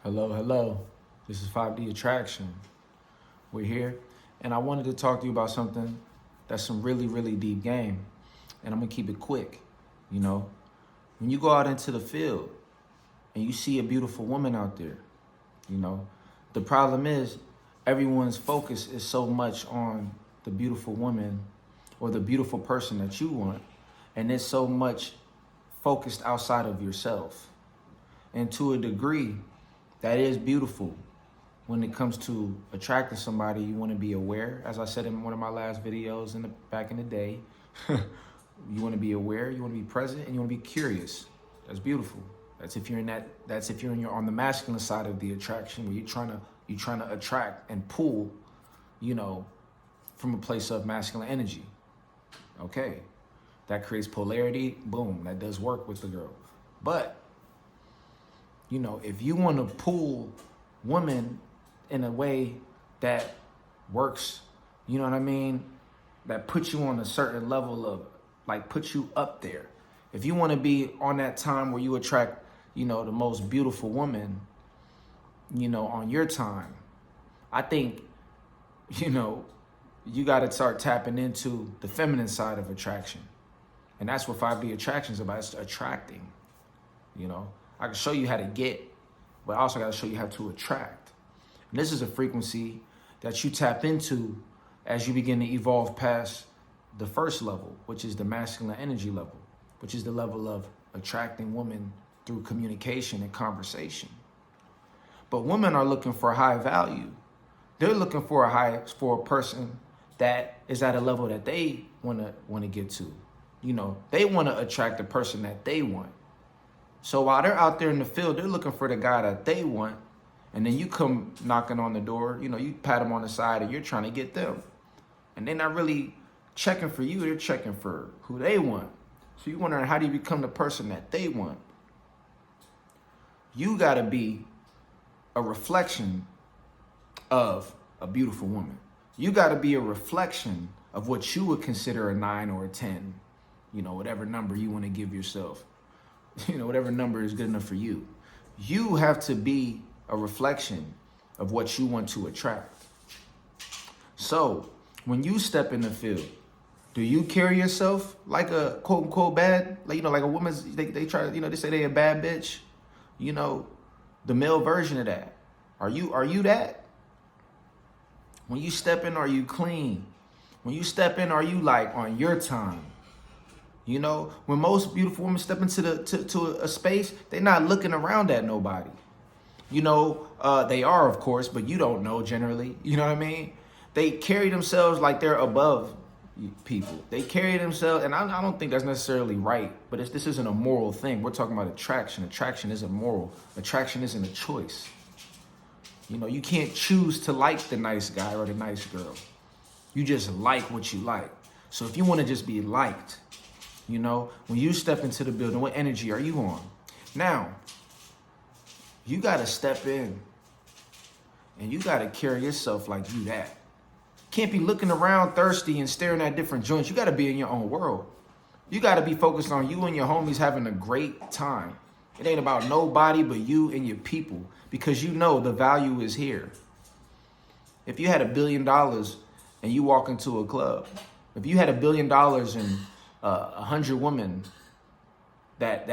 Hello, hello. This is 5D Attraction. We're here, and I wanted to talk to you about something that's some really, really deep game. And I'm gonna keep it quick. You know, when you go out into the field and you see a beautiful woman out there, you know, the problem is everyone's focus is so much on the beautiful woman or the beautiful person that you want, and it's so much focused outside of yourself. And to a degree, that is beautiful. When it comes to attracting somebody, you want to be aware. As I said in one of my last videos back in the day, you want to be aware, you want to be present, and you want to be curious. That's beautiful. That's if you're on the masculine side of the attraction, where you're trying to attract and pull, from a place of masculine energy. Okay, that creates polarity. Boom, that does work with the girl. But if you want to pull women in a way that works, you know what I mean? That puts you on a certain level of, puts you up there. If you want to be on that time where you attract, the most beautiful woman, on your time, I think, you got to start tapping into the feminine side of attraction. And that's what 5D Attraction is about. It's attracting, I can show you how to get, but I also got to show you how to attract. And this is a frequency that you tap into as you begin to evolve past the first level, which is the masculine energy level, which is the level of attracting women through communication and conversation. But women are looking for high value. They're looking for a person that is at a level that they want to get to. They want to attract the person that they want. So while they're out there in the field, they're looking for the guy that they want. And then you come knocking on the door, you pat them on the side and you're trying to get them. And they're not really checking for you, they're checking for who they want. So you're wondering, how do you become the person that they want? You gotta be a reflection of a beautiful woman. You gotta be a reflection of what you would consider a 9 or a 10, whatever number you wanna give yourself. Whatever number is good enough for you. You have to be a reflection of what you want to attract. So when you step in the field, do you carry yourself like a quote unquote bad, like a woman's, they try, they say they a bad bitch, the male version of that. Are you that? When you step in, are you clean? When you step in, are you on your time? When most beautiful women step into to a space, they're not looking around at nobody. They are, of course, but you don't know generally. You know what I mean? They carry themselves like they're above people. They carry themselves, and I don't think that's necessarily right, but this isn't a moral thing. We're talking about attraction. Attraction isn't moral. Attraction isn't a choice. You can't choose to like the nice guy or the nice girl. You just like what you like. So if you want to just be liked, when you step into the building, what energy are you on? Now, you got to step in and you got to carry yourself like you that. Can't be looking around thirsty and staring at different joints. You got to be in your own world. You got to be focused on you and your homies having a great time. It ain't about nobody but you and your people, because the value is here. If you had $1 billion and you walk into a club, if you had $1 billion and 100 women that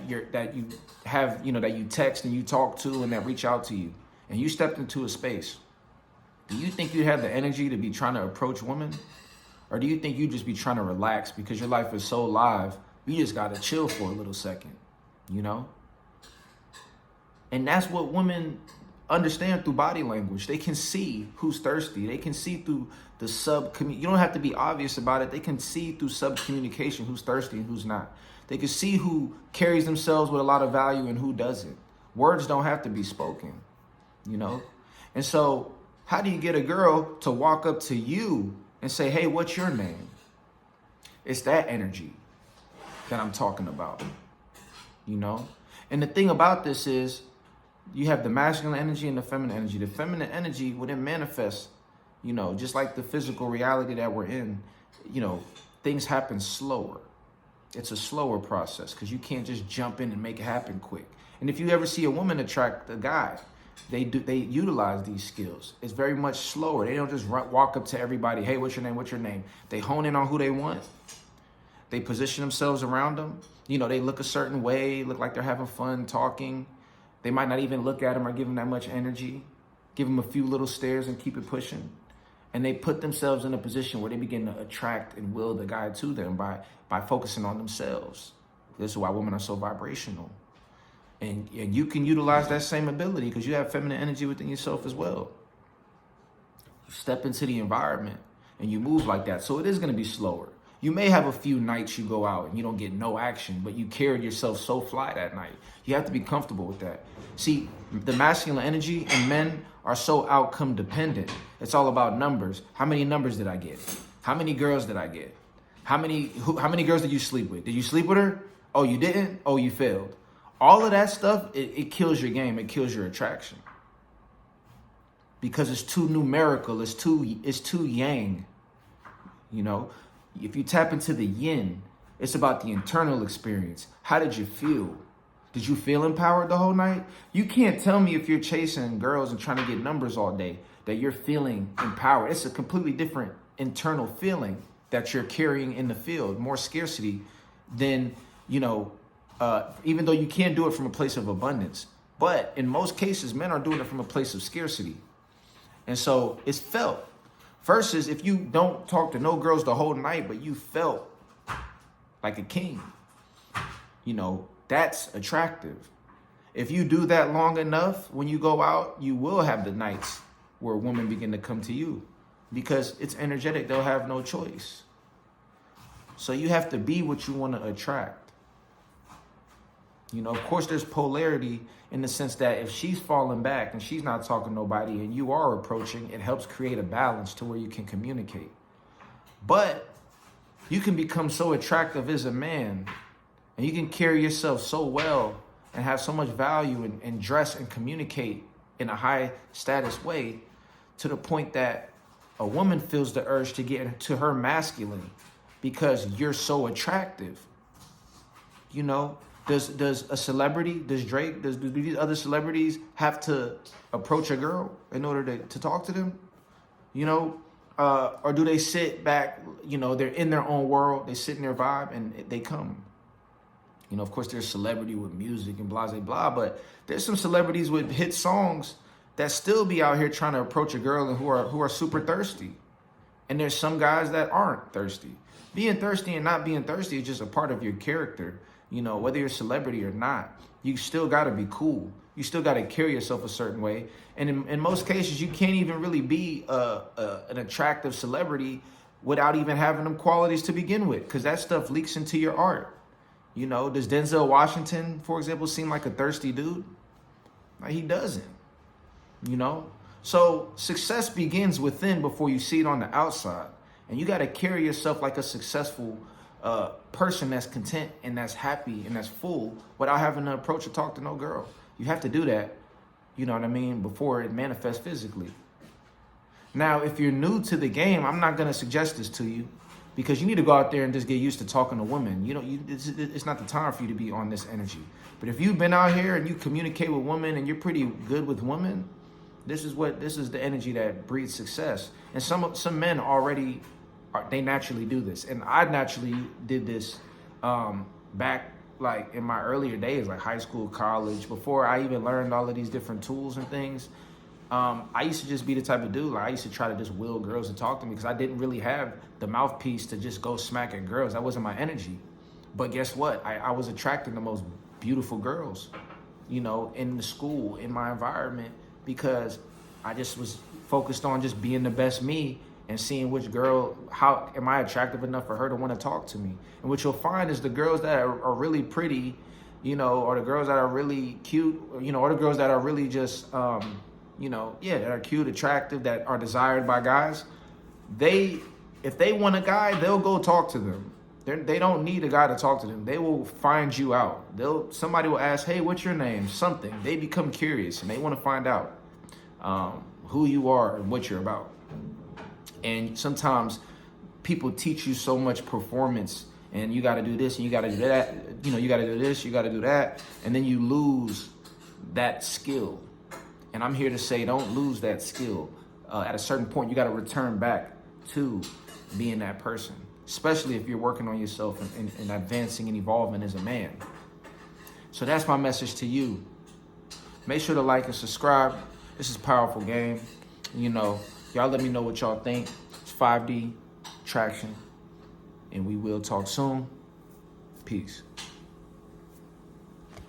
you have, that you text and you talk to and that reach out to you, and you stepped into a space, do you think you have the energy to be trying to approach women? Or do you think you just be trying to relax because your life is so live, you just got to chill for a little second, And that's what women understand through body language. They can see who's thirsty. They can see through the you don't have to be obvious about it. They can see through sub-communication who's thirsty and who's not. They can see who carries themselves with a lot of value and who doesn't. Words don't have to be spoken, And so how do you get a girl to walk up to you and say, hey, what's your name? It's that energy that I'm talking about, And the thing about this is, you have the masculine energy and the feminine energy. The feminine energy, when it manifests, just like the physical reality that we're in, things happen slower. It's a slower process because you can't just jump in and make it happen quick. And if you ever see a woman attract a guy, they utilize these skills. It's very much slower. They don't just walk up to everybody, hey, what's your name, what's your name? They hone in on who they want. They position themselves around them. You know, they look a certain way, look like they're having fun talking. They might not even look at them or give them that much energy. Give them a few little stares and keep it pushing. And they put themselves in a position where they begin to attract and will the guy to them by focusing on themselves. This is why women are so vibrational. And you can utilize that same ability because you have feminine energy within yourself as well. You step into the environment and you move like that. So it is going to be slower. You may have a few nights you go out and you don't get no action, but you carried yourself so fly that night. You have to be comfortable with that. See, the masculine energy and men are so outcome dependent. It's all about numbers. How many numbers did I get? How many girls did I get? How many girls did you sleep with? Did you sleep with her? Oh, you didn't? Oh, you failed. All of that stuff, it kills your game. It kills your attraction. Because it's too numerical. It's too yang. You know, if you tap into the yin, it's about the internal experience. How did you feel? Did you feel empowered the whole night? You can't tell me if you're chasing girls and trying to get numbers all day that you're feeling empowered. It's a completely different internal feeling that you're carrying in the field. More scarcity than, you know, even though you can't do it from a place of abundance. But in most cases, men are doing it from a place of scarcity. And so it's felt. Versus if you don't talk to no girls the whole night, but you felt like a king, you know, that's attractive. If you do that long enough, when you go out, you will have the nights where women begin to come to you because it's energetic. They'll have no choice. So you have to be what you want to attract. You know, of course, there's polarity in the sense that if she's falling back and she's not talking to nobody and you are approaching, it helps create a balance to where you can communicate. But you can become so attractive as a man and you can carry yourself so well and have so much value and dress and communicate in a high status way to the point that a woman feels the urge to get to her masculine because you're so attractive. You know, does a celebrity, does Drake, do these other celebrities have to approach a girl in order to talk to them? You know, or do they sit back, you know, they're in their own world, they sit in their vibe and they come? You know, of course, there's celebrity with music and blah, blah, blah, but there's some celebrities with hit songs that still be out here trying to approach a girl and who are super thirsty. And there's some guys that aren't thirsty. Being thirsty and not being thirsty is just a part of your character. You know, whether you're a celebrity or not, you still got to be cool. You still got to carry yourself a certain way. And in most cases, you can't even really be an attractive celebrity without even having them qualities to begin with, because that stuff leaks into your art. You know, does Denzel Washington, for example, seem like a thirsty dude? Like, he doesn't, you know? So success begins within before you see it on the outside. And you got to carry yourself like a successful person that's content and that's happy and that's full without having to approach or talk to no girl. You have to do that, you know what I mean, before it manifests physically. Now, if you're new to the game, I'm not going to suggest this to you because you need to go out there and just get used to talking to women. You know, it's not the time for you to be on this energy. But if you've been out here and you communicate with women and you're pretty good with women, this is the energy that breeds success. And some men already they naturally do this, and I naturally did this back like in my earlier days, like high school, college, before I even learned all of these different tools and things. I used to just be the type of dude, like I used to try to just will girls to talk to me because I didn't really have the mouthpiece to just go smack at girls. That wasn't my energy. But guess what? I was attracting the most beautiful girls, you know, in the school, in my environment, because I just was focused on just being the best me and seeing which girl, how am I attractive enough for her to want to talk to me. And what you'll find is the girls that are really pretty, you know, or the girls that are really cute, you know, or the girls that are really just, you know, yeah, that are cute, attractive, that are desired by guys, if they want a guy, they'll go talk to them. They don't need a guy to talk to them. They will find you out. Somebody will ask, hey, what's your name? Something. They become curious and they want to find out who you are and what you're about. And sometimes people teach you so much performance and you got to do this and you got to do that. You know, you got to do this, you got to do that. And then you lose that skill. And I'm here to say, don't lose that skill. At a certain point, you got to return back to being that person, especially if you're working on yourself and advancing and evolving as a man. So that's my message to you. Make sure to like and subscribe. This is Powerful Game. You know, y'all let me know what y'all think. It's 5D Traction. And we will talk soon. Peace.